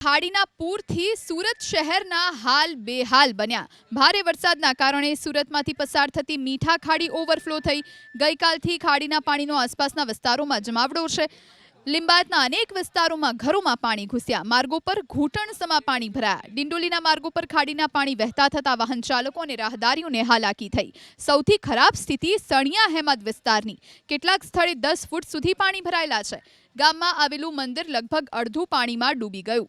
ખાડીના પૂરથી સુરત શહેરના હાલ બેહાલ બન્યા। ભારે વરસાદના કારણે સુરતમાંથી પસાર થતી મીઠા ખાડી ઓવરફ્લો થઈ। ગઈકાલથી ખાડીના પાણીનો આસપાસના વિસ્તારોમાં જમાવડો છે। લિંબાયતના અનેક વિસ્તારોમાં ઘરોમાં પાણી ઘૂસ્યા। માર્ગો પર ઘૂંટણસમા પાણી ભરાયા। ડિંડોલીના માર્ગો પર ખાડીના પાણી વહેતા થતા વાહન ચાલકો અને રાહદારીઓને હાલાકી થઈ। સૌથી ખરાબ સ્થિતિ સણિયા અહેમદ વિસ્તારની। કેટલાક સ્થળે 10 ફૂટ સુધી પાણી ભરાયેલા છે। ગામમાં આવેલું મંદિર લગભગ અડધું પાણીમાં ડૂબી ગયું।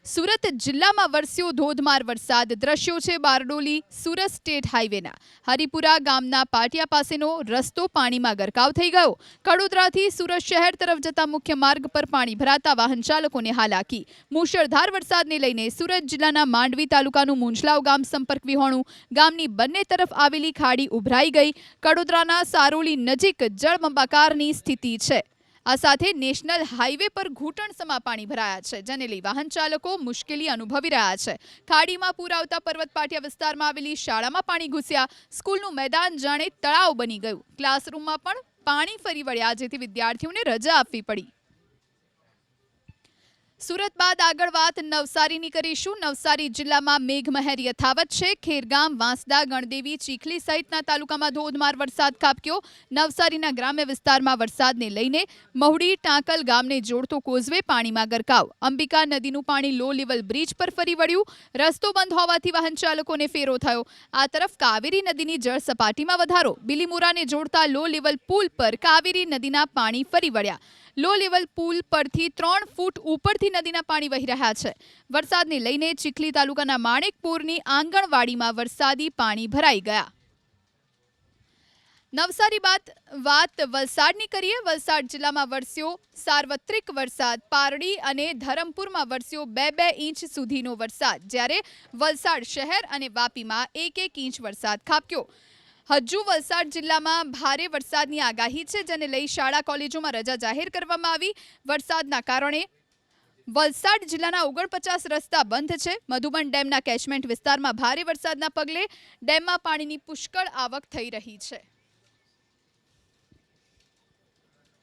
સુરત જિલ્લામાં વરસ્યો ધોધમાર વરસાદ। દ્રશ્યો છે બારડોલી સુરત સ્ટેટ હાઈવેના। હરિપુરા ગામના પાટિયા પાસેનો રસ્તો પાણીમાં ગરકાવ થઈ ગયો। કડોદરાથી સુરત શહેર તરફ જતા મુખ્ય માર્ગ પર પાણી ભરાતા વાહન ચાલકોને હાલાકી। મુશળધાર વરસાદને લઈને સુરત જિલ્લાના માંડવી તાલુકાનું મુંજલાવ ગામ સંપર્ક વિહોણું। ગામની બંને તરફ આવેલી ખાડી ઉભરાઈ ગઈ। કડોદરાના સારોલી નજીક જળબંબાકારની સ્થિતિ છે। આ સાથે નેશનલ હાઈવે પર ઘૂંટણસમા પાણી ભરાયા છે, જેને લઈ વાહન ચાલકો મુશ્કેલી અનુભવી રહ્યા છે। ખાડીમાં પૂર આવતા પર્વત પાટિયા વિસ્તારમાં આવેલી શાળામાં પાણી ઘૂસ્યા। સ્કૂલનું મેદાન જાણે તળાવ બની ગયું। ક્લાસરૂમમાં પણ પાણી ફરી વળ્યા, જેથી વિદ્યાર્થીઓને રજા આપવી પડી। સુરત બાદ આગળ વાત નવસારીની કરીશું। નવસારી જિલ્લામાં મેઘમહેર યથાવત છે। ખેરગામ, વાંસદા, ગણદેવી, ચીખલી સહિતના તાલુકામાં ધોધમાર વરસાદ ખાબક્યો। નવસારીના ગ્રામ્ય વિસ્તારમાં વરસાદને લઈને મહુડી ટાંકલ ગામને જોડતો કોઝવે પાણીમાં ગરકાવ। અંબિકા નદીનું પાણી લો લેવલ બ્રિજ પર ફરી વળ્યું। રસ્તો બંધ હોવાથી વાહન ચાલકોને ફેરો થયો। આ તરફ કાવેરી નદીની જળ સપાટીમાં વધારો। બિલીમોરાને જોડતા લો લેવલ પુલ પર કાવેરી નદીના પાણી ફરી વળ્યા। લો લેવલ પુલ પરથી 3 ફૂટ ઉપરથી નદીના પાણી વહી રહ્યા છે। વરસાદને લઈને ચીખલી તાલુકાના માણેકપુરની આંગણવાડીમાં વરસાદી પાણી ભરાઈ ગયા। નવસારી બાદ વાત વલસાડની કરીએ। વલસાડ જિલ્લામાં વરસ્યો સાર્વત્રિક વરસાદ। પારડી અને ધરમપુરમાં વરસ્યો 2-2 ઇંચ સુધીનો વરસાદ, જ્યારે વલસાડ શહેર અને વાપીમાં 1-1 ઇંચ વરસાદ ખાબક્યો। હજુ વલસાડ જિલ્લામાં ભારે વરસાદની આગાહી છે, જેને લઈ શાળા કોલેજોમાં રજા જાહેર કરવામાં આવી। વરસાદના કારણે વલસાડ જિલ્લાના 49 રસ્તા બંધ છે। મધુબન ડેમના કેચમેન્ટ વિસ્તારમાં ભારે વરસાદના પગલે ડેમમાં પાણીની પુષ્કળ આવક થઈ રહી છે।